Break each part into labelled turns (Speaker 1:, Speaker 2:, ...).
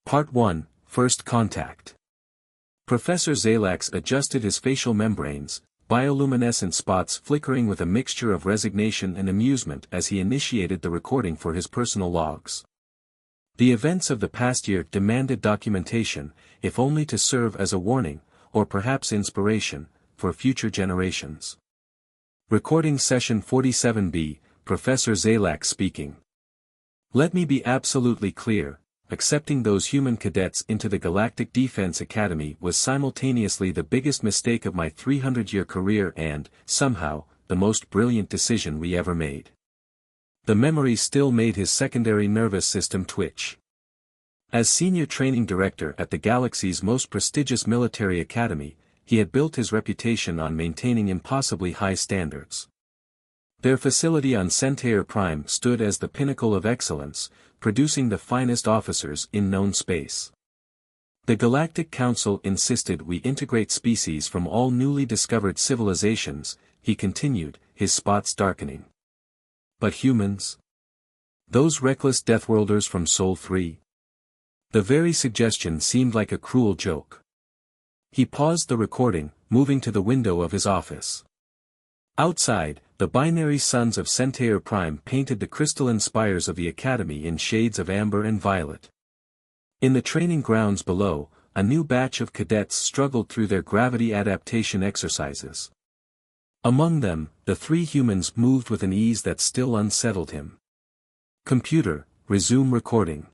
Speaker 1: Part 1, First Contact. Professor Zalax adjusted his facial membranes, bioluminescent spots flickering with a mixture of resignation and amusement as he initiated the recording for his personal logs. The events of the past year demanded documentation, if only to serve as a warning, or perhaps inspiration, for future generations. Recording Session 47B, Professor Zalax speaking. Let me be absolutely clear. Accepting those human cadets into the Galactic Defense Academy was simultaneously the biggest mistake of my 300-year career and, somehow, the most brilliant decision we ever made. The memory still made his secondary nervous system twitch. As senior training director at the galaxy's most prestigious military academy, he had built his reputation on maintaining impossibly high standards. Their facility on Centaur Prime stood as the pinnacle of excellence, producing the finest officers in known space. The Galactic Council insisted we integrate species from all newly discovered civilizations, he continued, his spots darkening. But humans? Those reckless Deathworlders from Sol 3? The very suggestion seemed like a cruel joke. He paused the recording, moving to the window of his office. Outside, the binary suns of Centaur Prime painted the crystalline spires of the Academy in shades of amber and violet. In the training grounds below, a new batch of cadets struggled through their gravity adaptation exercises. Among them, the three humans moved with an ease that still unsettled him. Computer, resume recording.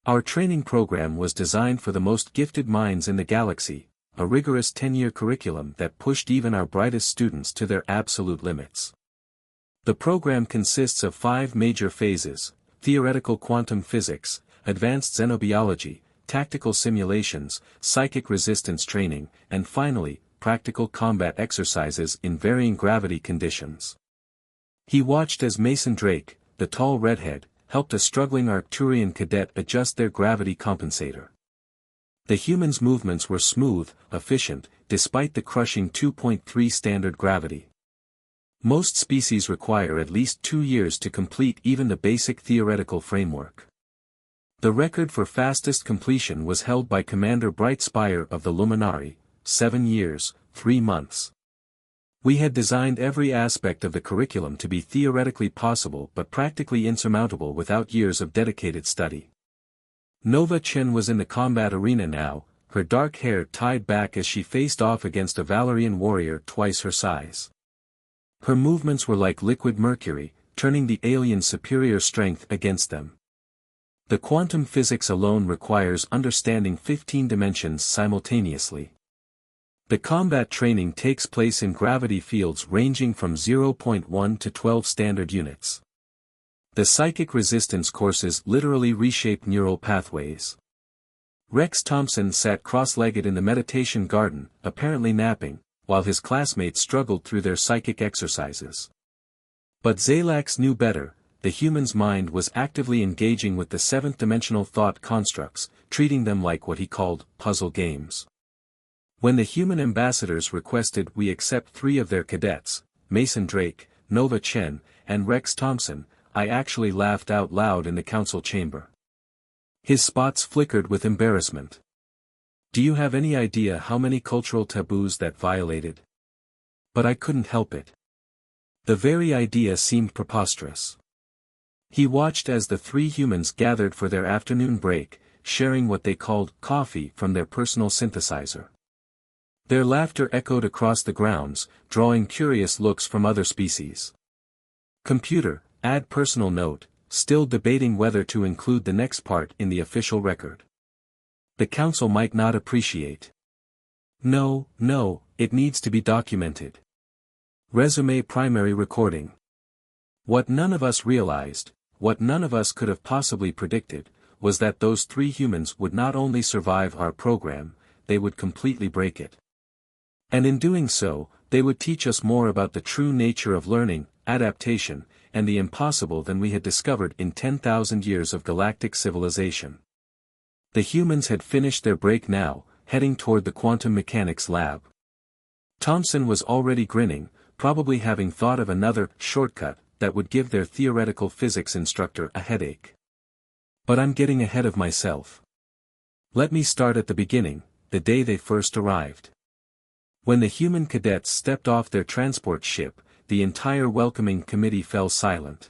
Speaker 1: Our training program was designed for the most gifted minds in the galaxy, a rigorous 10-year curriculum that pushed even our brightest students to their absolute limits. The program consists of 5 major phases: theoretical quantum physics, advanced xenobiology, tactical simulations, psychic resistance training, and finally, practical combat exercises in varying gravity conditions. He watched as Mason Drake, the tall redhead, helped a struggling Arcturian cadet adjust their gravity compensator. The humans' movements were smooth, efficient, despite the crushing 2.3 standard gravity. Most species require at least 2 years to complete even the basic theoretical framework. The record for fastest completion was held by Commander Brightspire of the Luminari, 7 years, 3 months. We had designed every aspect of the curriculum to be theoretically possible but practically insurmountable without years of dedicated study. Nova Chen was in the combat arena now, her dark hair tied back as she faced off against a Valerian warrior twice her size. Her movements were like liquid mercury, turning the alien's superior strength against them. The quantum physics alone requires understanding 15 dimensions simultaneously. The combat training takes place in gravity fields ranging from 0.1 to 12 standard units. The psychic resistance courses literally reshape neural pathways. Rex Thompson sat cross-legged in the meditation garden, apparently napping, while his classmates struggled through their psychic exercises. But Zalax knew better. The human's mind was actively engaging with the seventh-dimensional thought constructs, treating them like what he called puzzle games. When the human ambassadors requested we accept 3 of their cadets, Mason Drake, Nova Chen, and Rex Thompson, I actually laughed out loud in the council chamber. His spots flickered with embarrassment. Do you have any idea how many cultural taboos that violated? But I couldn't help it. The very idea seemed preposterous. He watched as the 3 humans gathered for their afternoon break, sharing what they called coffee from their personal synthesizer. Their laughter echoed across the grounds, drawing curious looks from other species. Computer, add personal note, still debating whether to include the next part in the official record. The council might not appreciate. No, it needs to be documented. Resume primary recording. What none of us realized, what none of us could have possibly predicted, was that those 3 humans would not only survive our program, they would completely break it. And in doing so, they would teach us more about the true nature of learning, adaptation, and the impossible than we had discovered in 10,000 years of galactic civilization. The humans had finished their break now, heading toward the quantum mechanics lab. Thompson was already grinning, probably having thought of another shortcut that would give their theoretical physics instructor a headache. But I'm getting ahead of myself. Let me start at the beginning, the day they first arrived. When the human cadets stepped off their transport ship, the entire welcoming committee fell silent.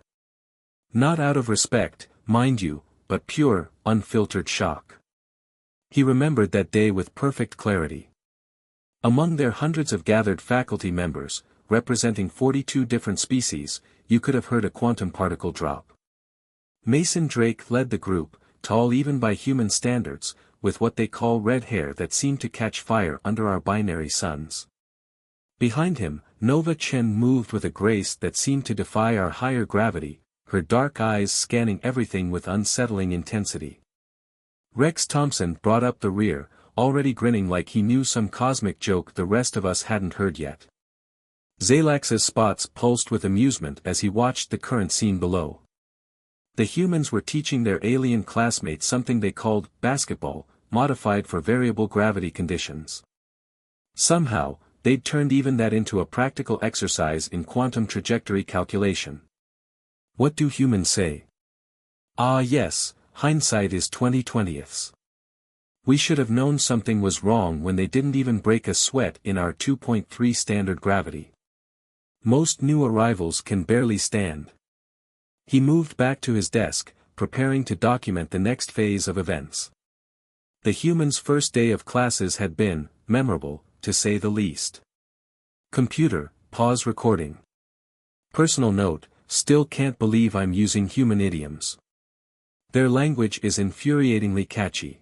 Speaker 1: Not out of respect, mind you, but pure, unfiltered shock. He remembered that day with perfect clarity. Among their hundreds of gathered faculty members, representing 42 different species, you could have heard a quantum particle drop. Mason Drake led the group, tall even by human standards, with what they call red hair that seemed to catch fire under our binary suns. Behind him, Nova Chen moved with a grace that seemed to defy our higher gravity, her dark eyes scanning everything with unsettling intensity. Rex Thompson brought up the rear, already grinning like he knew some cosmic joke the rest of us hadn't heard yet. Zalax's spots pulsed with amusement as he watched the current scene below. The humans were teaching their alien classmates something they called basketball, modified for variable gravity conditions. Somehow, they'd turned even that into a practical exercise in quantum trajectory calculation. What do humans say? Ah yes, hindsight is 20/20ths. We should have known something was wrong when they didn't even break a sweat in our 2.3 standard gravity. Most new arrivals can barely stand. He moved back to his desk, preparing to document the next phase of events. The humans' first day of classes had been memorable, to say the least. Computer, pause recording. Personal note, still can't believe I'm using human idioms. Their language is infuriatingly catchy.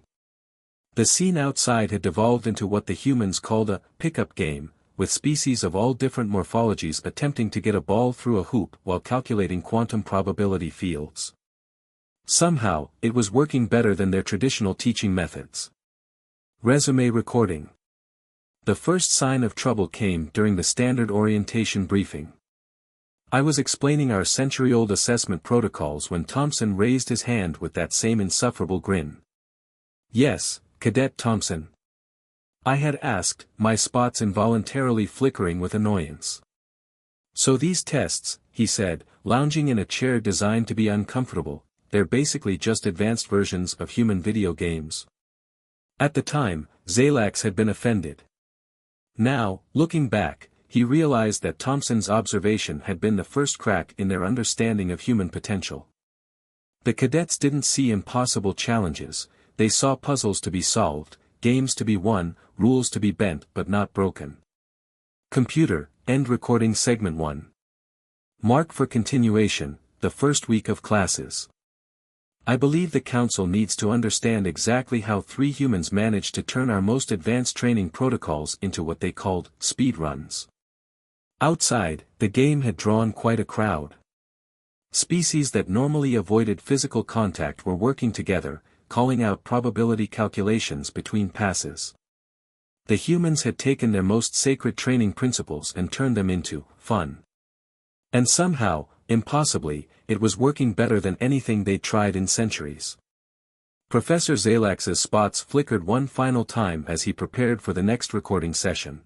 Speaker 1: The scene outside had devolved into what the humans called a pickup game, with species of all different morphologies attempting to get a ball through a hoop while calculating quantum probability fields. Somehow, it was working better than their traditional teaching methods. Resume recording. The first sign of trouble came during the standard orientation briefing. I was explaining our century-old assessment protocols when Thompson raised his hand with that same insufferable grin. Yes, Cadet Thompson. I had asked, my spots involuntarily flickering with annoyance. So these tests, he said, lounging in a chair designed to be uncomfortable, they're basically just advanced versions of human video games. At the time, Zalax had been offended. Now, looking back, he realized that Thompson's observation had been the first crack in their understanding of human potential. The cadets didn't see impossible challenges, they saw puzzles to be solved, games to be won, rules to be bent but not broken. Computer, end recording segment 1. Mark for continuation, the first week of classes. I believe the council needs to understand exactly how 3 humans managed to turn our most advanced training protocols into what they called speed runs. Outside, the game had drawn quite a crowd. Species that normally avoided physical contact were working together, calling out probability calculations between passes. The humans had taken their most sacred training principles and turned them into fun. And somehow, impossibly, it was working better than anything they'd tried in centuries. Professor Zalax's spots flickered one final time as he prepared for the next recording session.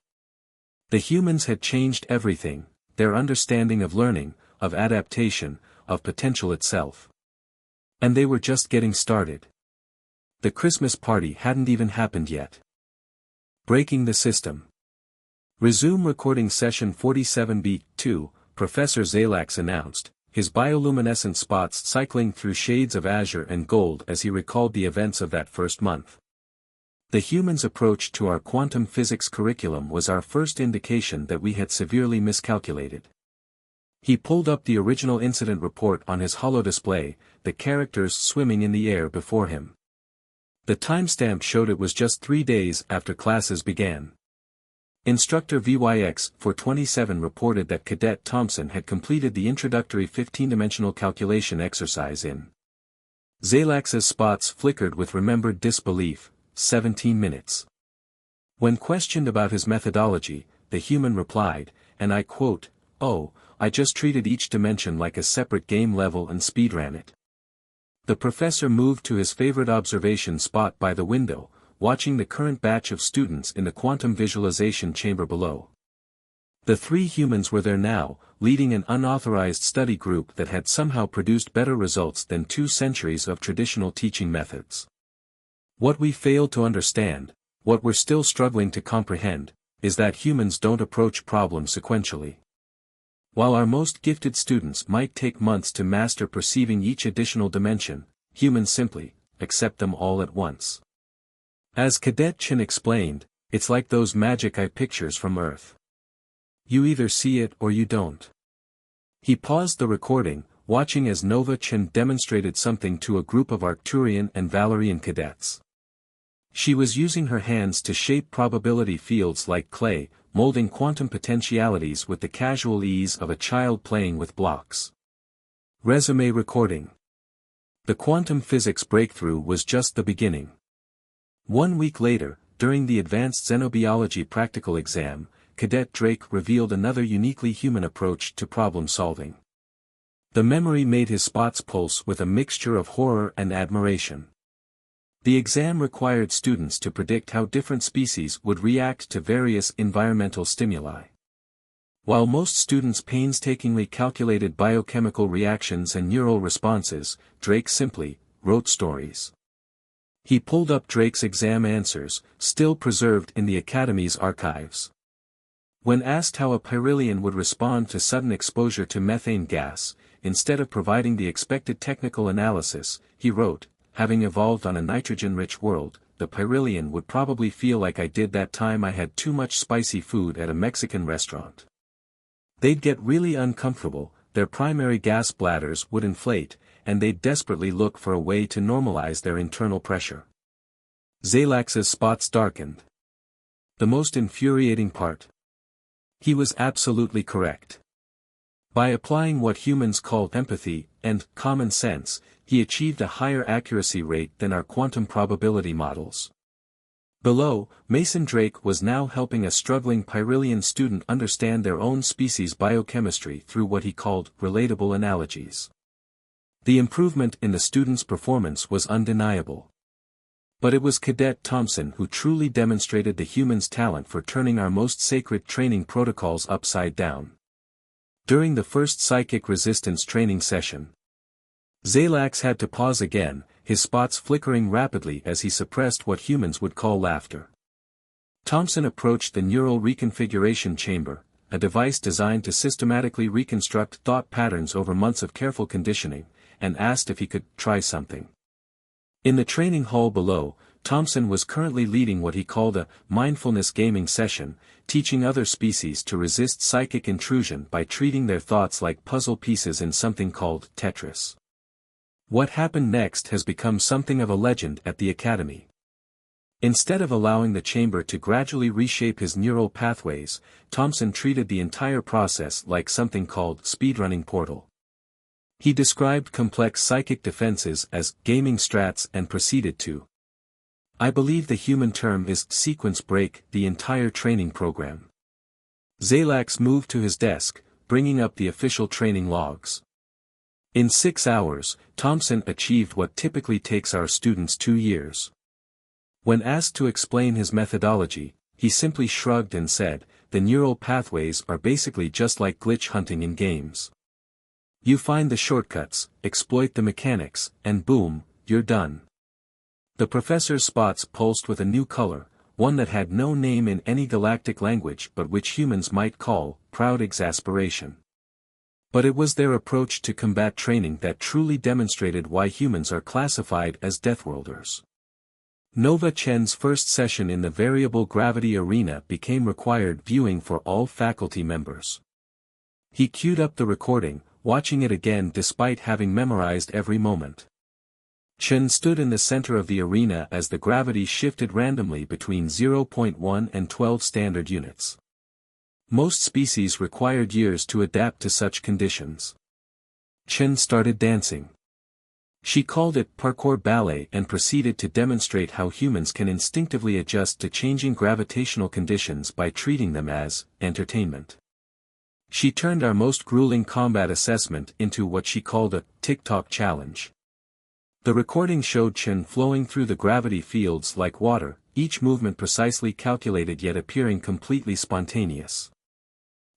Speaker 1: The humans had changed everything, their understanding of learning, of adaptation, of potential itself. And they were just getting started. The Christmas party hadn't even happened yet. Breaking the system. Resume recording session 47B2, Professor Zalax announced, his bioluminescent spots cycling through shades of azure and gold as he recalled the events of that first month. The humans' approach to our quantum physics curriculum was our first indication that we had severely miscalculated. He pulled up the original incident report on his holodisplay, the characters swimming in the air before him. The timestamp showed it was just 3 days after classes began. Instructor VYX-427 reported that Cadet Thompson had completed the introductory 15-dimensional calculation exercise in. Zalax's spots flickered with remembered disbelief, 17 minutes. When questioned about his methodology, the human replied, and I quote, "Oh, I just treated each dimension like a separate game level and speedran it." The professor moved to his favorite observation spot by the window, watching the current batch of students in the quantum visualization chamber below. The 3 humans were there now, leading an unauthorized study group that had somehow produced better results than 2 centuries of traditional teaching methods. What we fail to understand, what we're still struggling to comprehend, is that humans don't approach problems sequentially. While our most gifted students might take months to master perceiving each additional dimension, humans simply accept them all at once. As Cadet Chen explained, it's like those magic eye pictures from Earth. You either see it or you don't. He paused the recording, watching as Nova Chen demonstrated something to a group of Arcturian and Valerian cadets. She was using her hands to shape probability fields like clay, molding quantum potentialities with the casual ease of a child playing with blocks. Resume recording. The quantum physics breakthrough was just the beginning. 1 week later, during the advanced xenobiology practical exam, Cadet Drake revealed another uniquely human approach to problem solving. The memory made his spots pulse with a mixture of horror and admiration. The exam required students to predict how different species would react to various environmental stimuli. While most students painstakingly calculated biochemical reactions and neural responses, Drake simply wrote stories. He pulled up Drake's exam answers, still preserved in the Academy's archives. When asked how a Pyrillian would respond to sudden exposure to methane gas, instead of providing the expected technical analysis, he wrote, "Having evolved on a nitrogen-rich world, the Pyrillian would probably feel like I did that time I had too much spicy food at a Mexican restaurant. They'd get really uncomfortable, their primary gas bladders would inflate, and they'd desperately look for a way to normalize their internal pressure." Zalax's spots darkened. The most infuriating part? He was absolutely correct. By applying what humans call empathy and common sense, he achieved a higher accuracy rate than our quantum probability models. Below, Mason Drake was now helping a struggling Pyrillian student understand their own species' biochemistry through what he called relatable analogies. The improvement in the student's performance was undeniable. But it was Cadet Thompson who truly demonstrated the human's talent for turning our most sacred training protocols upside down. During the first psychic resistance training session, Zalax had to pause again, his spots flickering rapidly as he suppressed what humans would call laughter. Thompson approached the neural reconfiguration chamber, a device designed to systematically reconstruct thought patterns over months of careful conditioning, and asked if he could try something. In the training hall below, Thompson was currently leading what he called a mindfulness gaming session, teaching other species to resist psychic intrusion by treating their thoughts like puzzle pieces in something called Tetris. What happened next has become something of a legend at the Academy. Instead of allowing the chamber to gradually reshape his neural pathways, Thompson treated the entire process like something called speedrunning portal. He described complex psychic defenses as gaming strats and proceeded to, I believe the human term is sequence break, the entire training program. Zalax moved to his desk, bringing up the official training logs. In 6 hours, Thompson achieved what typically takes our students 2 years. When asked to explain his methodology, he simply shrugged and said, the neural pathways are basically just like glitch hunting in games. You find the shortcuts, exploit the mechanics, and boom, you're done. The professor's spots pulsed with a new color, one that had no name in any galactic language but which humans might call proud exasperation. But it was their approach to combat training that truly demonstrated why humans are classified as Deathworlders. Nova Chen's first session in the variable gravity arena became required viewing for all faculty members. He queued up the recording, watching it again despite having memorized every moment. Chen stood in the center of the arena as the gravity shifted randomly between 0.1 and 12 standard units. Most species required years to adapt to such conditions. Chen started dancing. She called it parkour ballet and proceeded to demonstrate how humans can instinctively adjust to changing gravitational conditions by treating them as entertainment. She turned our most grueling combat assessment into what she called a TikTok challenge. The recording showed Chen flowing through the gravity fields like water, each movement precisely calculated yet appearing completely spontaneous.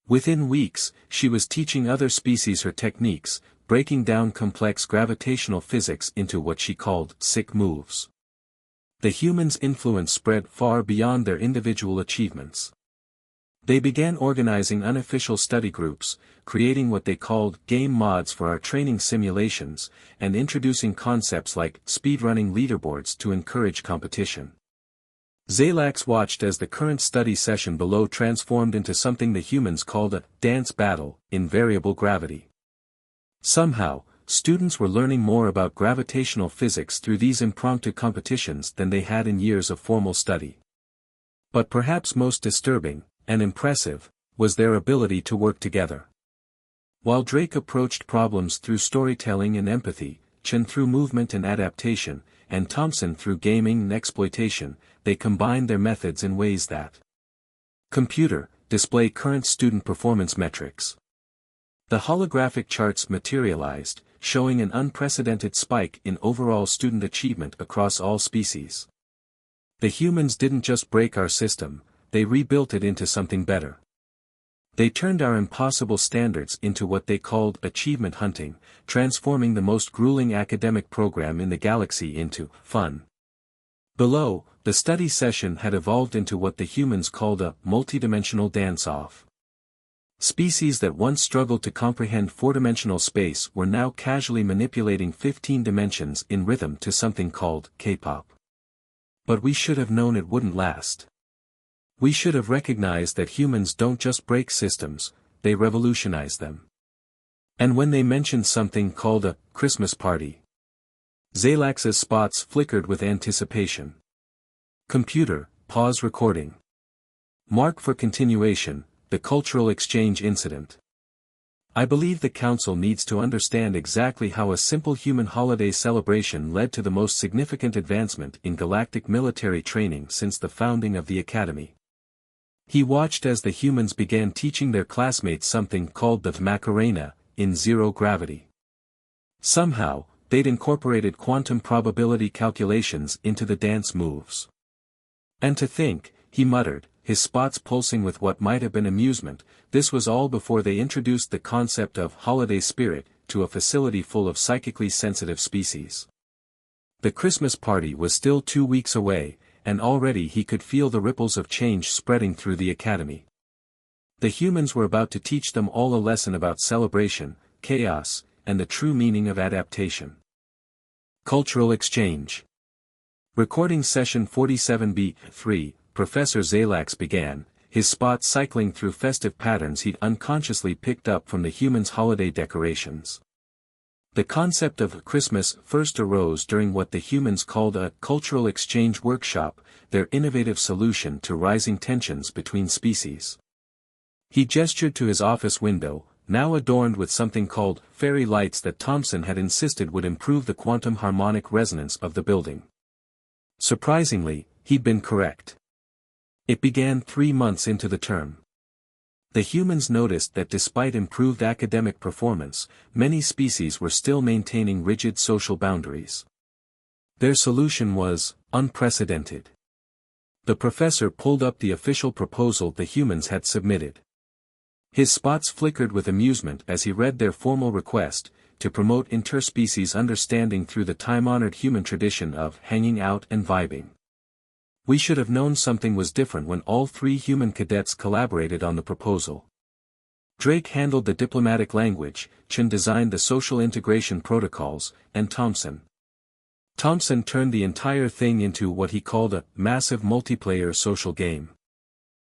Speaker 1: Within weeks, she was teaching other species her techniques, breaking down complex gravitational physics into what she called sick moves. The humans' influence spread far beyond their individual achievements. They began organizing unofficial study groups, creating what they called game mods for our training simulations, and introducing concepts like speedrunning leaderboards to encourage competition. Zalax watched as the current study session below transformed into something the humans called a dance battle in variable gravity. Somehow, students were learning more about gravitational physics through these impromptu competitions than they had in years of formal study. But perhaps most disturbing, and impressive, was their ability to work together. While Drake approached problems through storytelling and empathy, Chen through movement and adaptation, and Thompson through gaming and exploitation, they combined their methods in ways that computer, display current student performance metrics. The holographic charts materialized, showing an unprecedented spike in overall student achievement across all species. The humans didn't just break our system, they rebuilt it into something better. They turned our impossible standards into what they called achievement hunting, transforming the most grueling academic program in the galaxy into fun. Below, the study session had evolved into what the humans called a multidimensional dance-off. Species that once struggled to comprehend four-dimensional space were now casually manipulating 15 dimensions in rhythm to something called K-pop. But we should have known it wouldn't last. We should have recognized that humans don't just break systems, they revolutionize them. And when they mentioned something called a Christmas party, Zalax's spots flickered with anticipation. Computer, pause recording. Mark for continuation, the cultural exchange incident. I believe the Council needs to understand exactly how a simple human holiday celebration led to the most significant advancement in galactic military training since the founding of the Academy. He watched as the humans began teaching their classmates something called the Macarena, in zero gravity. Somehow, they'd incorporated quantum probability calculations into the dance moves. And to think, he muttered, his spots pulsing with what might have been amusement, this was all before they introduced the concept of holiday spirit to a facility full of psychically sensitive species. The Christmas party was still 2 weeks away, and already he could feel the ripples of change spreading through the academy. The humans were about to teach them all a lesson about celebration, chaos, and the true meaning of adaptation. Cultural exchange. Recording session 47B3, Professor Zalax began, his spots cycling through festive patterns he'd unconsciously picked up from the humans' holiday decorations. The concept of Christmas first arose during what the humans called a cultural exchange workshop, their innovative solution to rising tensions between species. He gestured to his office window, now adorned with something called fairy lights that Thompson had insisted would improve the quantum harmonic resonance of the building. Surprisingly, he'd been correct. It began 3 months into the term. The humans noticed that despite improved academic performance, many species were still maintaining rigid social boundaries. Their solution was unprecedented. The professor pulled up the official proposal the humans had submitted. His spots flickered with amusement as he read their formal request, to promote interspecies understanding through the time-honored human tradition of hanging out and vibing. We should have known something was different when all 3 human cadets collaborated on the proposal. Drake handled the diplomatic language, Chen designed the social integration protocols, and Thompson turned the entire thing into what he called a massive multiplayer social game.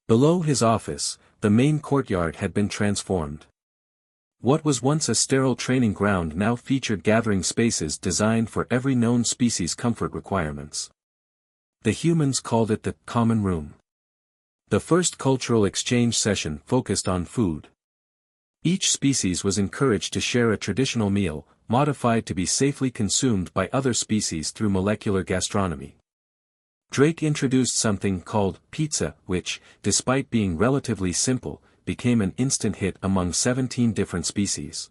Speaker 1: Below his office, the main courtyard had been transformed. What was once a sterile training ground now featured gathering spaces designed for every known species' comfort requirements. The humans called it the common room. The first cultural exchange session focused on food. Each species was encouraged to share a traditional meal, modified to be safely consumed by other species through molecular gastronomy. Drake introduced something called pizza, which, despite being relatively simple, became an instant hit among 17 different species.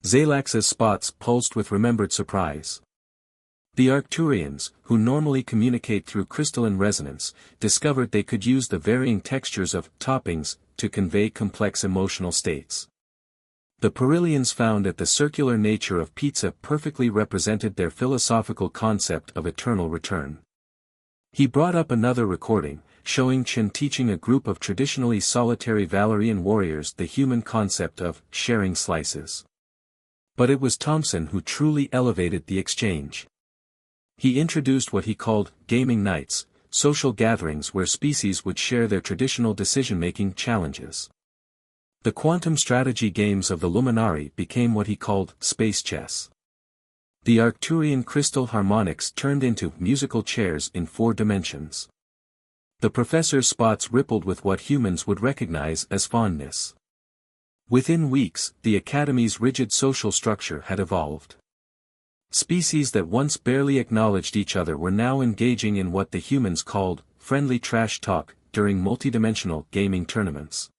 Speaker 1: Zalax's spots pulsed with remembered surprise. The Arcturians, who normally communicate through crystalline resonance, discovered they could use the varying textures of toppings to convey complex emotional states. The Perillians found that the circular nature of pizza perfectly represented their philosophical concept of eternal return. He brought up another recording, showing Chen teaching a group of traditionally solitary Valerian warriors the human concept of sharing slices. But it was Thompson who truly elevated the exchange. He introduced what he called gaming nights, social gatherings where species would share their traditional decision-making challenges. The quantum strategy games of the Luminari became what he called space chess. The Arcturian crystal harmonics turned into musical chairs in 4 dimensions. The professor's spots rippled with what humans would recognize as fondness. Within weeks, the Academy's rigid social structure had evolved. Species that once barely acknowledged each other were now engaging in what the humans called friendly trash talk during multidimensional gaming tournaments.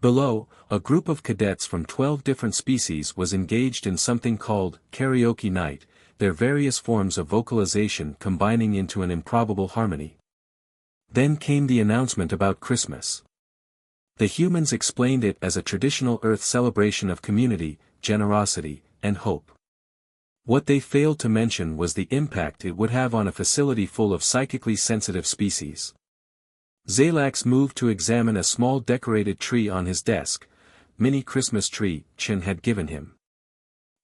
Speaker 1: Below, a group of cadets from 12 different species was engaged in something called karaoke night, their various forms of vocalization combining into an improbable harmony. Then came the announcement about Christmas. The humans explained it as a traditional Earth celebration of community, generosity, and hope. What they failed to mention was the impact it would have on a facility full of psychically sensitive species. Zalax moved to examine a small decorated tree on his desk, mini Christmas tree Chen had given him.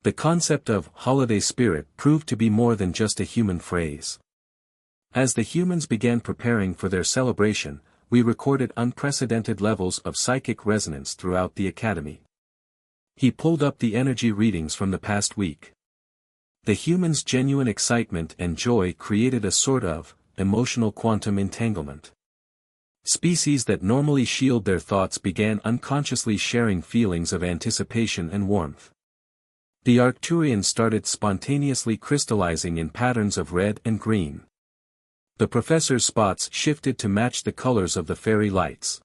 Speaker 1: The concept of holiday spirit proved to be more than just a human phrase. As the humans began preparing for their celebration, we recorded unprecedented levels of psychic resonance throughout the Academy. He pulled up the energy readings from the past week. The humans' genuine excitement and joy created a sort of emotional quantum entanglement. Species that normally shield their thoughts began unconsciously sharing feelings of anticipation and warmth. The Arcturians started spontaneously crystallizing in patterns of red and green. The professor's spots shifted to match the colors of the fairy lights.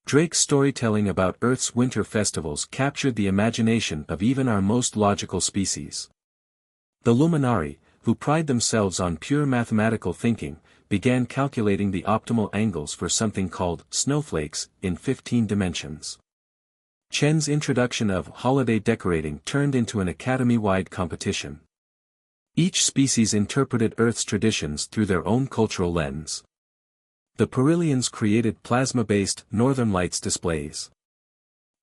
Speaker 1: Drake's storytelling about Earth's winter festivals captured the imagination of even our most logical species. The Luminari, who pride themselves on pure mathematical thinking, began calculating the optimal angles for something called snowflakes in 15 dimensions. Chen's introduction of holiday decorating turned into an academy-wide competition. Each species interpreted Earth's traditions through their own cultural lens. The Perillians created plasma-based Northern Lights displays.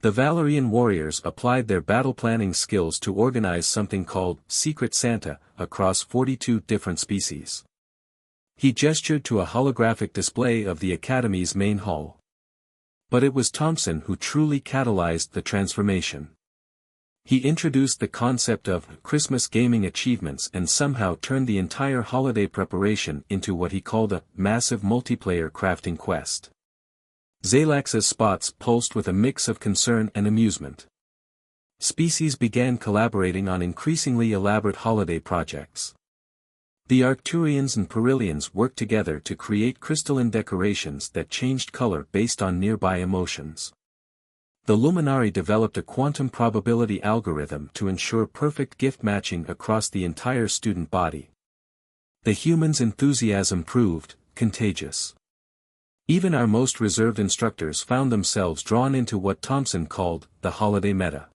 Speaker 1: The Valerian warriors applied their battle planning skills to organize something called Secret Santa across 42 different species. He gestured to a holographic display of the Academy's main hall. But it was Thompson who truly catalyzed the transformation. He introduced the concept of Christmas gaming achievements and somehow turned the entire holiday preparation into what he called a massive multiplayer crafting quest. Zalax's spots pulsed with a mix of concern and amusement. Species began collaborating on increasingly elaborate holiday projects. The Arcturians and Perillians worked together to create crystalline decorations that changed color based on nearby emotions. The Luminari developed a quantum probability algorithm to ensure perfect gift matching across the entire student body. The humans' enthusiasm proved contagious. Even our most reserved instructors found themselves drawn into what Thompson called the holiday meta.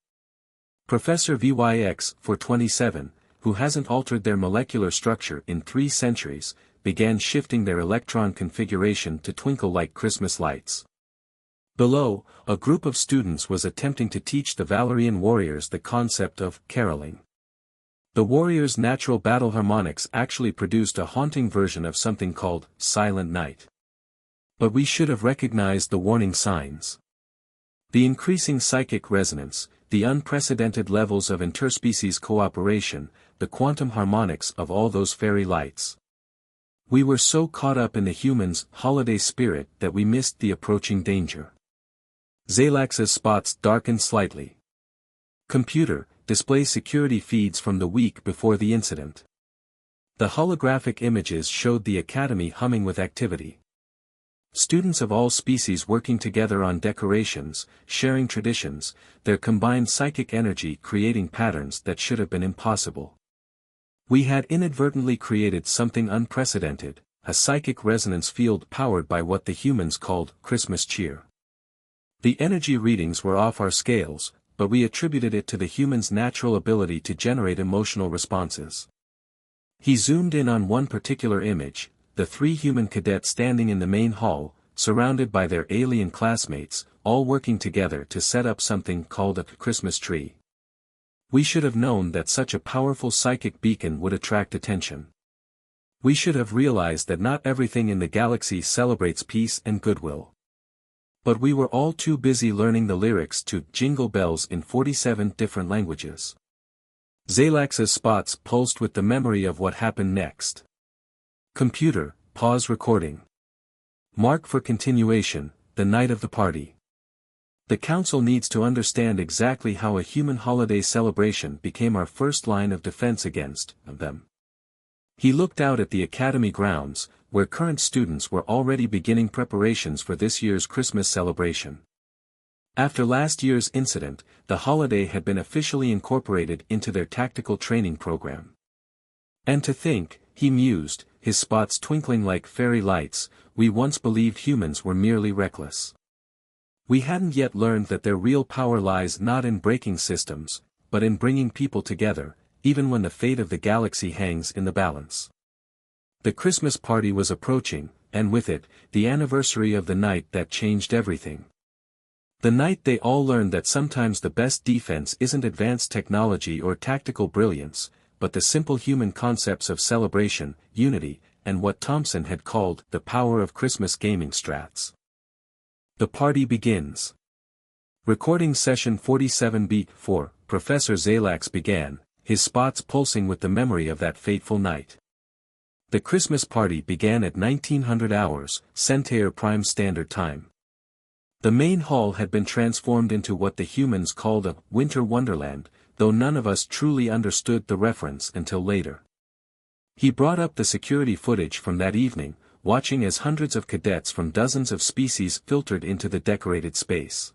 Speaker 1: Professor VYX, for 27, who hasn't altered their molecular structure in 3 centuries, began shifting their electron configuration to twinkle like Christmas lights. Below, a group of students was attempting to teach the Valerian warriors the concept of caroling. The warriors' natural battle harmonics actually produced a haunting version of something called Silent Night. But we should have recognized the warning signs. The increasing psychic resonance, the unprecedented levels of interspecies cooperation, the quantum harmonics of all those fairy lights. We were so caught up in the humans' holiday spirit that we missed the approaching danger. Zalax's spots darkened slightly. Computer, display security feeds from the week before the incident. The holographic images showed the Academy humming with activity. Students of all species working together on decorations, sharing traditions, their combined psychic energy creating patterns that should have been impossible. We had inadvertently created something unprecedented, a psychic resonance field powered by what the humans called Christmas cheer. The energy readings were off our scales, but we attributed it to the human's natural ability to generate emotional responses. He zoomed in on one particular image, the 3 human cadets standing in the main hall, surrounded by their alien classmates, all working together to set up something called a Christmas tree. We should have known that such a powerful psychic beacon would attract attention. We should have realized that not everything in the galaxy celebrates peace and goodwill. But we were all too busy learning the lyrics to Jingle Bells in 47 different languages. Zalax's spots pulsed with the memory of what happened next. Computer, pause recording. Mark for continuation, the night of the party. The Council needs to understand exactly how a human holiday celebration became our first line of defense against them. He looked out at the Academy grounds, where current students were already beginning preparations for this year's Christmas celebration. After last year's incident, the holiday had been officially incorporated into their tactical training program. And to think, he mused, his spots twinkling like fairy lights, we once believed humans were merely reckless. We hadn't yet learned that their real power lies not in breaking systems, but in bringing people together, even when the fate of the galaxy hangs in the balance. The Christmas party was approaching, and with it, the anniversary of the night that changed everything. The night they all learned that sometimes the best defense isn't advanced technology or tactical brilliance, but the simple human concepts of celebration, unity, and what Thompson had called the power of Christmas gaming strats. The party begins. Recording session 47 beat 4, Professor Zalax began, his spots pulsing with the memory of that fateful night. The Christmas party began at 1900 hours, Centaur Prime Standard Time. The main hall had been transformed into what the humans called a winter wonderland, though none of us truly understood the reference until later. He brought up the security footage from that evening, watching as hundreds of cadets from dozens of species filtered into the decorated space.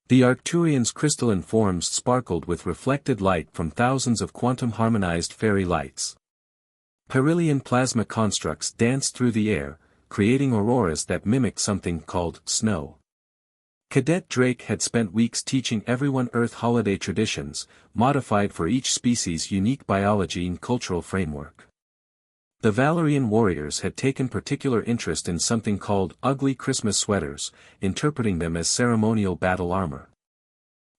Speaker 1: The Arcturians' crystalline forms sparkled with reflected light from thousands of quantum-harmonized fairy lights. Pyrillian plasma constructs danced through the air, creating auroras that mimicked something called snow. Cadet Drake had spent weeks teaching everyone Earth holiday traditions, modified for each species' unique biology and cultural framework. The Valerian warriors had taken particular interest in something called ugly Christmas sweaters, interpreting them as ceremonial battle armor.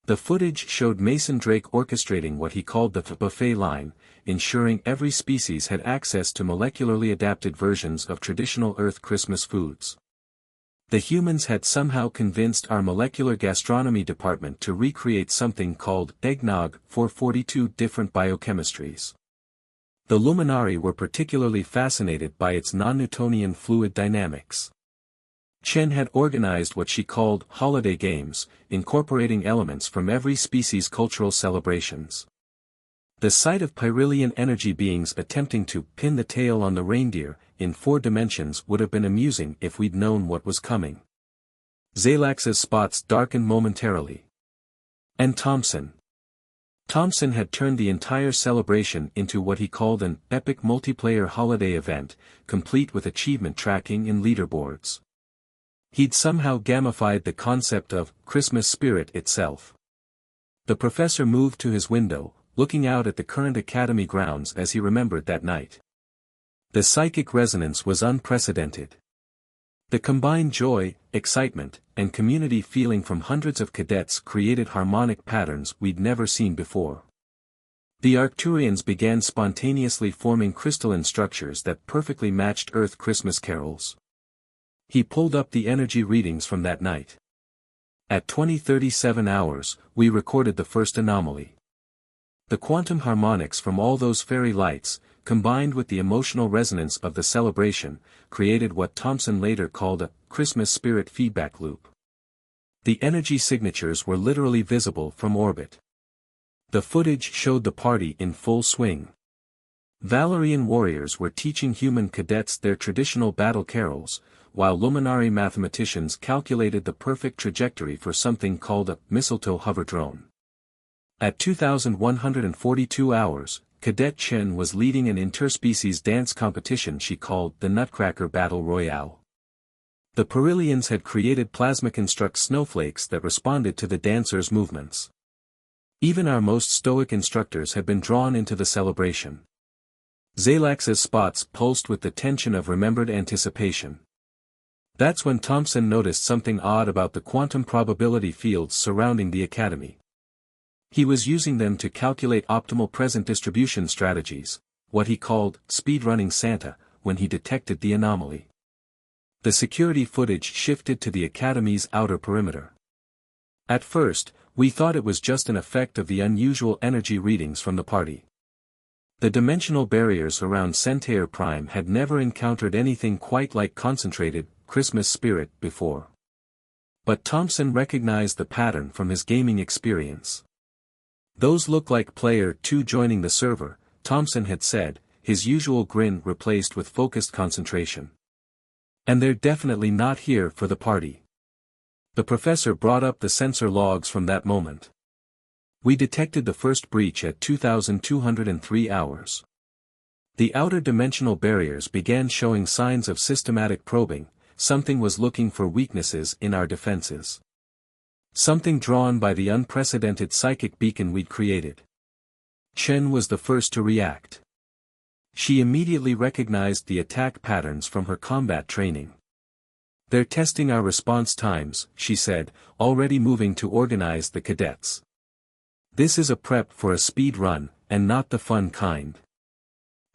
Speaker 1: The footage showed Mason Drake orchestrating what he called the buffet line, ensuring every species had access to molecularly adapted versions of traditional Earth Christmas foods. The humans had somehow convinced our molecular gastronomy department to recreate something called eggnog for 42 different biochemistries. The Luminari were particularly fascinated by its non-Newtonian fluid dynamics. Chen had organized what she called holiday games, incorporating elements from every species' cultural celebrations. The sight of Pyrillian energy beings attempting to pin the tail on the reindeer in 4 dimensions would have been amusing if we'd known what was coming. Zalax's spots darkened momentarily. And Thompson. Thompson had turned the entire celebration into what he called an epic multiplayer holiday event, complete with achievement tracking and leaderboards. He'd somehow gamified the concept of Christmas spirit itself. The professor moved to his window, looking out at the current academy grounds as he remembered that night. The psychic resonance was unprecedented. The combined joy, excitement, and community feeling from hundreds of cadets created harmonic patterns we'd never seen before. The Arcturians began spontaneously forming crystalline structures that perfectly matched Earth Christmas carols. He pulled up the energy readings from that night. At 20:37 hours, we recorded the first anomaly. The quantum harmonics from all those fairy lights, combined with the emotional resonance of the celebration, created what Thompson later called a Christmas spirit feedback loop. The energy signatures were literally visible from orbit. The footage showed the party in full swing. Valerian warriors were teaching human cadets their traditional battle carols, while Luminari mathematicians calculated the perfect trajectory for something called a mistletoe hover drone. At 2142 hours, Cadet Chen was leading an interspecies dance competition she called the Nutcracker Battle Royale. The Pyrillians had created plasma-construct snowflakes that responded to the dancers' movements. Even our most stoic instructors had been drawn into the celebration. Zalax's spots pulsed with the tension of remembered anticipation. That's when Thompson noticed something odd about the quantum probability fields surrounding the Academy. He was using them to calculate optimal present distribution strategies, what he called speedrunning Santa, when he detected the anomaly. The security footage shifted to the Academy's outer perimeter. At first, we thought it was just an effect of the unusual energy readings from the party. The dimensional barriers around Centaur Prime had never encountered anything quite like concentrated Christmas spirit before. But Thompson recognized the pattern from his gaming experience. Those look like player 2 joining the server, Thompson had said, his usual grin replaced with focused concentration. And they're definitely not here for the party. The professor brought up the sensor logs from that moment. We detected the first breach at 2,203 hours. The outer dimensional barriers began showing signs of systematic probing, something was looking for weaknesses in our defenses. Something drawn by the unprecedented psychic beacon we'd created. Chen was the first to react. She immediately recognized the attack patterns from her combat training. They're testing our response times, she said, already moving to organize the cadets. This is a prep for a speed run, and not the fun kind.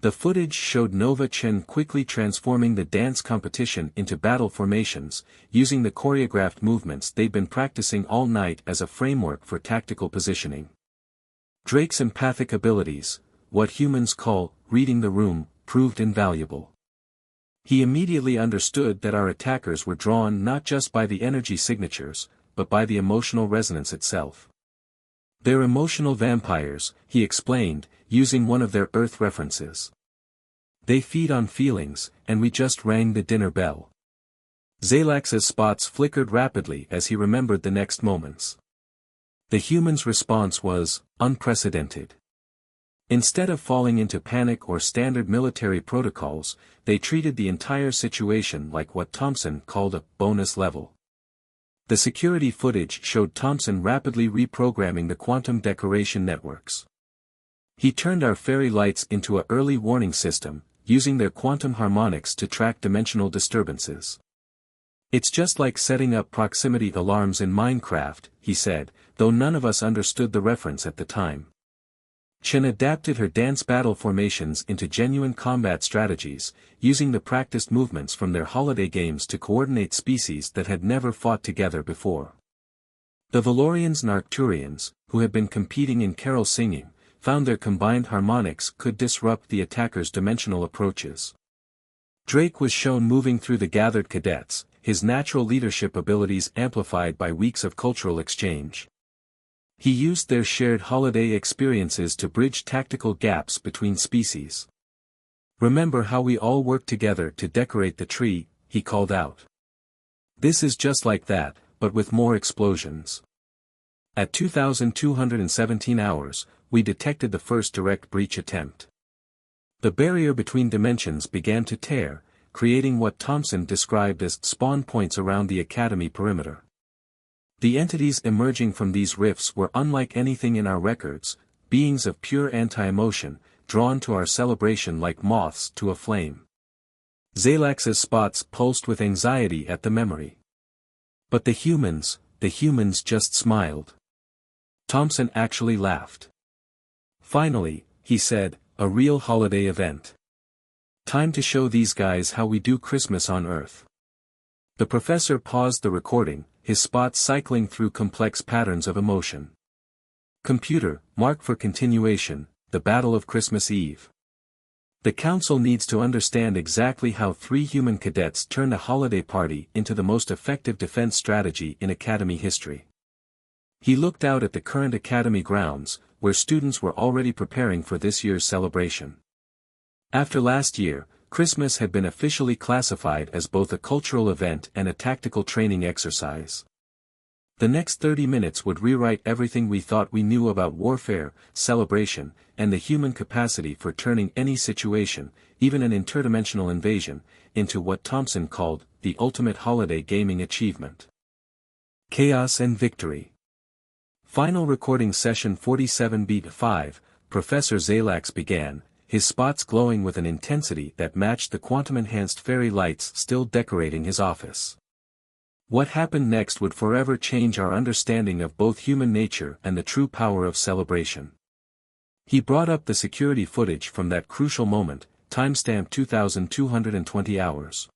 Speaker 1: The footage showed Nova Chen quickly transforming the dance competition into battle formations, using the choreographed movements they'd been practicing all night as a framework for tactical positioning. Drake's empathic abilities, what humans call reading the room, proved invaluable. He immediately understood that our attackers were drawn not just by the energy signatures, but by the emotional resonance itself. They're emotional vampires, he explained, using one of their Earth references. They feed on feelings, and we just rang the dinner bell. Zalax's spots flickered rapidly as he remembered the next moments. The human's response was unprecedented. Instead of falling into panic or standard military protocols, they treated the entire situation like what Thompson called a bonus level. The security footage showed Thompson rapidly reprogramming the quantum decoration networks. He turned our fairy lights into an early warning system, using their quantum harmonics to track dimensional disturbances. It's just like setting up proximity alarms in Minecraft, he said, though none of us understood the reference at the time. Chen adapted her dance battle formations into genuine combat strategies, using the practiced movements from their holiday games to coordinate species that had never fought together before. The Valorians and Arcturians, who had been competing in carol singing, found their combined harmonics could disrupt the attackers' dimensional approaches. Drake was shown moving through the gathered cadets, his natural leadership abilities amplified by weeks of cultural exchange. He used their shared holiday experiences to bridge tactical gaps between species. Remember how we all worked together to decorate the tree, he called out. This is just like that, but with more explosions. At 2,217 hours, we detected the first direct breach attempt. The barrier between dimensions began to tear, creating what Thompson described as spawn points around the Academy perimeter. The entities emerging from these rifts were unlike anything in our records, beings of pure anti-emotion, drawn to our celebration like moths to a flame. Zalax's spots pulsed with anxiety at the memory. But the humans just smiled. Thompson actually laughed. Finally, he said, a real holiday event. Time to show these guys how we do Christmas on Earth. The professor paused the recording, his spots cycling through complex patterns of emotion. Computer, mark for continuation, the Battle of Christmas Eve. The council needs to understand exactly how 3 human cadets turned a holiday party into the most effective defense strategy in Academy history. He looked out at the current Academy grounds, where students were already preparing for this year's celebration. After last year, Christmas had been officially classified as both a cultural event and a tactical training exercise. The next 30 minutes would rewrite everything we thought we knew about warfare, celebration, and the human capacity for turning any situation, even an interdimensional invasion, into what Thompson called the ultimate holiday gaming achievement. Chaos and Victory. Final recording session 47 beat 5, Professor Zalax began, his spots glowing with an intensity that matched the quantum-enhanced fairy lights still decorating his office. What happened next would forever change our understanding of both human nature and the true power of celebration. He brought up the security footage from that crucial moment, timestamp 2220 hours.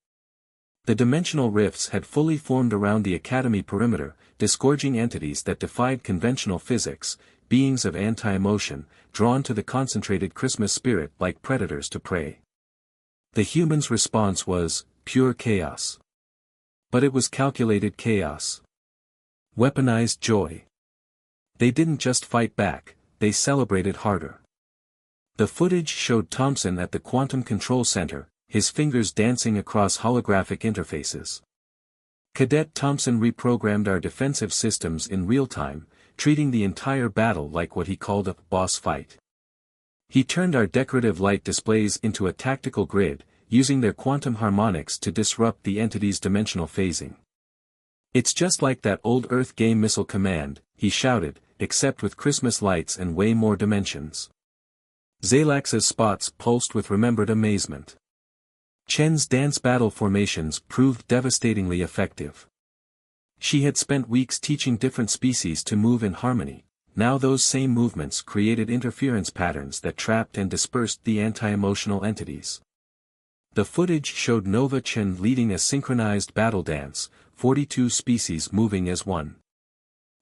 Speaker 1: The dimensional rifts had fully formed around the Academy perimeter, disgorging entities that defied conventional physics, beings of anti-emotion, drawn to the concentrated Christmas spirit like predators to prey. The humans' response was pure chaos. But it was calculated chaos. Weaponized joy. They didn't just fight back, they celebrated harder. The footage showed Thompson at the Quantum Control Center, his fingers dancing across holographic interfaces. Cadet Thompson reprogrammed our defensive systems in real time, treating the entire battle like what he called a boss fight. He turned our decorative light displays into a tactical grid, using their quantum harmonics to disrupt the entity's dimensional phasing. "It's just like that old Earth game Missile Command," he shouted, except with Christmas lights and way more dimensions. Zalax's spots pulsed with remembered amazement. Chen's dance battle formations proved devastatingly effective. She had spent weeks teaching different species to move in harmony. Now those same movements created interference patterns that trapped and dispersed the anti-emotional entities. The footage showed Nova Chen leading a synchronized battle dance, 42 species moving as one.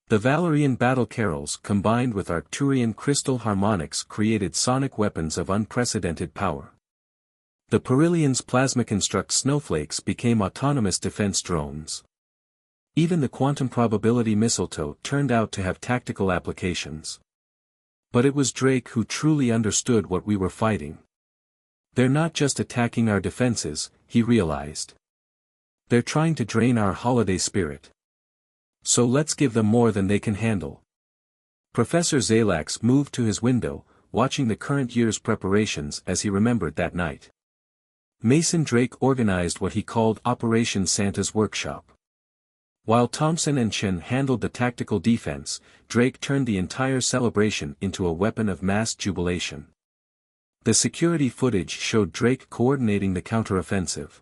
Speaker 1: The Valerian battle carols combined with Arcturian crystal harmonics created sonic weapons of unprecedented power. The Perilian's plasma construct snowflakes became autonomous defense drones. Even the quantum probability mistletoe turned out to have tactical applications. But it was Drake who truly understood what we were fighting. They're not just attacking our defenses, he realized. They're trying to drain our holiday spirit. So let's give them more than they can handle. Professor Zalax moved to his window, watching the current year's preparations as he remembered that night. Mason Drake organized what he called Operation Santa's Workshop. While Thompson and Chen handled the tactical defense, Drake turned the entire celebration into a weapon of mass jubilation. The security footage showed Drake coordinating the counteroffensive.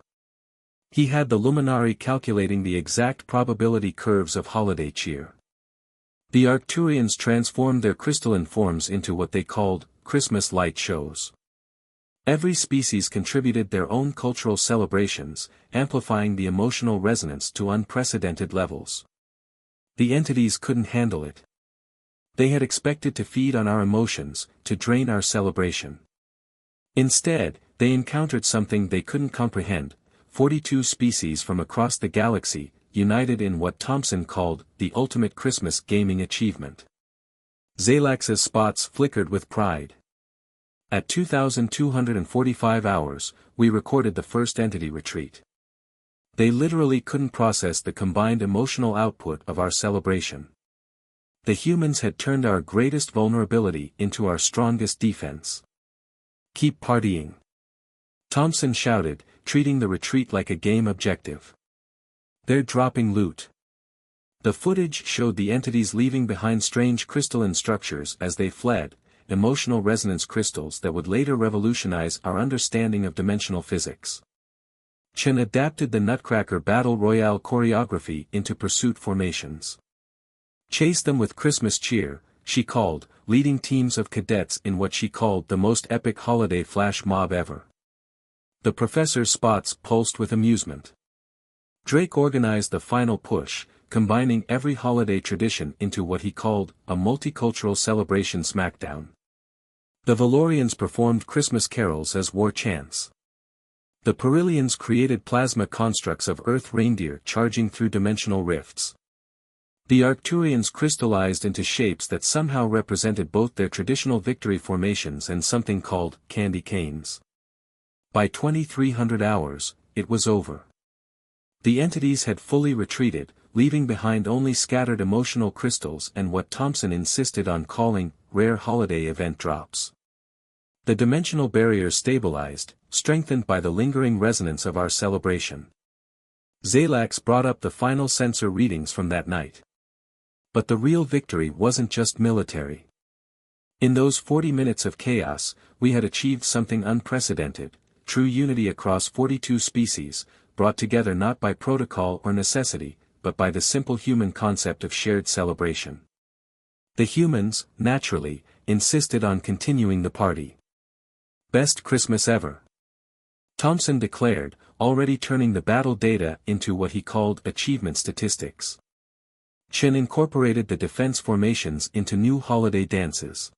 Speaker 1: He had the Luminari calculating the exact probability curves of holiday cheer. The Arcturians transformed their crystalline forms into what they called Christmas light shows. Every species contributed their own cultural celebrations, amplifying the emotional resonance to unprecedented levels. The entities couldn't handle it. They had expected to feed on our emotions, to drain our celebration. Instead, they encountered something they couldn't comprehend: 42 species from across the galaxy, united in what Thompson called the ultimate Christmas gaming achievement. Zalax's spots flickered with pride. At 2245 hours, we recorded the first entity retreat. They literally couldn't process the combined emotional output of our celebration. The humans had turned our greatest vulnerability into our strongest defense. "Keep partying," Thompson shouted, treating the retreat like a game objective. "They're dropping loot." The footage showed the entities leaving behind strange crystalline structures as they fled, emotional resonance crystals that would later revolutionize our understanding of dimensional physics. Chen adapted the Nutcracker Battle Royale choreography into pursuit formations. "Chase them with Christmas cheer," she called, leading teams of cadets in what she called the most epic holiday flash mob ever. The professor's spots pulsed with amusement. Drake organized the final push, combining every holiday tradition into what he called a multicultural celebration smackdown. The Valorians performed Christmas carols as war chants. The Perilians created plasma constructs of Earth reindeer charging through dimensional rifts. The Arcturians crystallized into shapes that somehow represented both their traditional victory formations and something called candy canes. By 2300 hours, it was over. The entities had fully retreated, leaving behind only scattered emotional crystals and what Thompson insisted on calling rare holiday event drops. The dimensional barrier stabilized, strengthened by the lingering resonance of our celebration. Zalax brought up the final sensor readings from that night. But the real victory wasn't just military. In those 40 minutes of chaos, we had achieved something unprecedented, true unity across 42 species, brought together not by protocol or necessity, but by the simple human concept of shared celebration. The humans, naturally, insisted on continuing the party. Best Christmas ever. Thompson declared, already turning the battle data into what he called achievement statistics. Chen incorporated the defense formations into new holiday dances.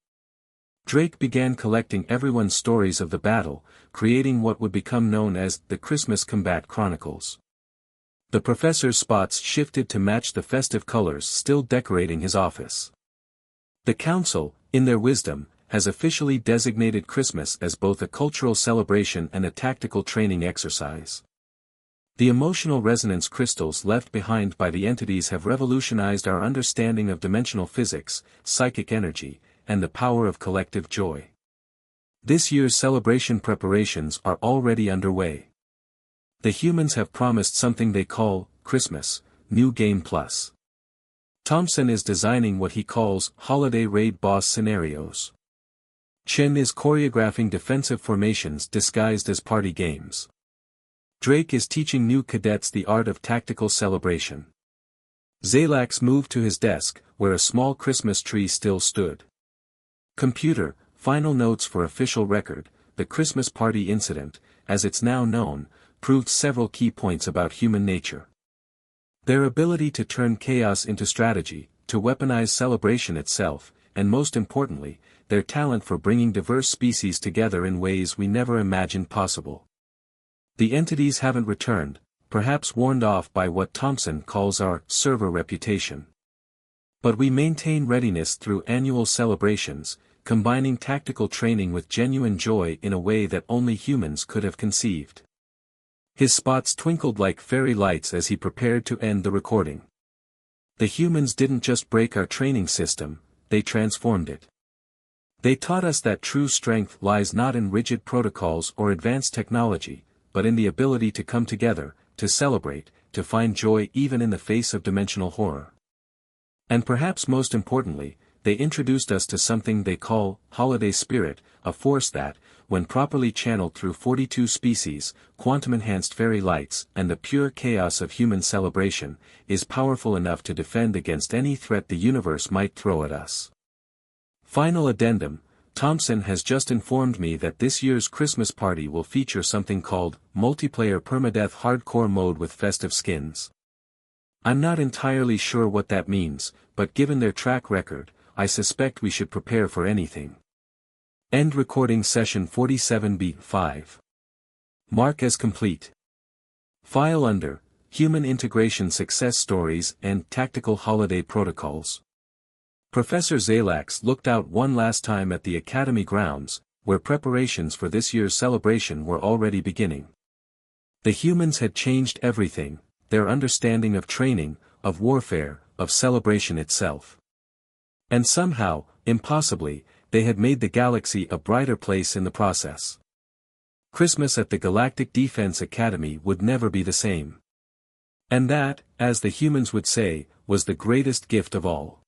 Speaker 1: Drake began collecting everyone's stories of the battle, creating what would become known as the Christmas Combat Chronicles. The professor's spots shifted to match the festive colors still decorating his office. The council, in their wisdom, has officially designated Christmas as both a cultural celebration and a tactical training exercise. The emotional resonance crystals left behind by the entities have revolutionized our understanding of dimensional physics, psychic energy, and the power of collective joy. This year's celebration preparations are already underway. The humans have promised something they call, Christmas, New Game Plus. Thompson is designing what he calls, Holiday Raid Boss scenarios. Chen is choreographing defensive formations disguised as party games. Drake is teaching new cadets the art of tactical celebration. Zalax moved to his desk, where a small Christmas tree still stood. Computer, final notes for official record, the Christmas party incident, as it's now known, proved several key points about human nature. Their ability to turn chaos into strategy, to weaponize celebration itself, and most importantly, their talent for bringing diverse species together in ways we never imagined possible. The entities haven't returned, perhaps warned off by what Thompson calls our server reputation. But we maintain readiness through annual celebrations, combining tactical training with genuine joy in a way that only humans could have conceived. His spots twinkled like fairy lights as he prepared to end the recording. The humans didn't just break our training system, they transformed it. They taught us that true strength lies not in rigid protocols or advanced technology, but in the ability to come together, to celebrate, to find joy even in the face of dimensional horror. And perhaps most importantly, they introduced us to something they call, holiday spirit, a force that, when properly channeled through 42 species, quantum-enhanced fairy lights, and the pure chaos of human celebration, is powerful enough to defend against any threat the universe might throw at us. Final addendum, Thompson has just informed me that this year's Christmas party will feature something called, multiplayer permadeath hardcore mode with festive skins. I'm not entirely sure what that means, but given their track record, I suspect we should prepare for anything. End recording session 47B5. Mark as complete. File under, Human Integration Success Stories and Tactical Holiday Protocols. Professor Zalax looked out one last time at the Academy grounds, where preparations for this year's celebration were already beginning. The humans had changed everything, their understanding of training, of warfare, of celebration itself. And somehow, impossibly, they had made the galaxy a brighter place in the process. Christmas at the Galactic Defense Academy would never be the same. And that, as the humans would say, was the greatest gift of all.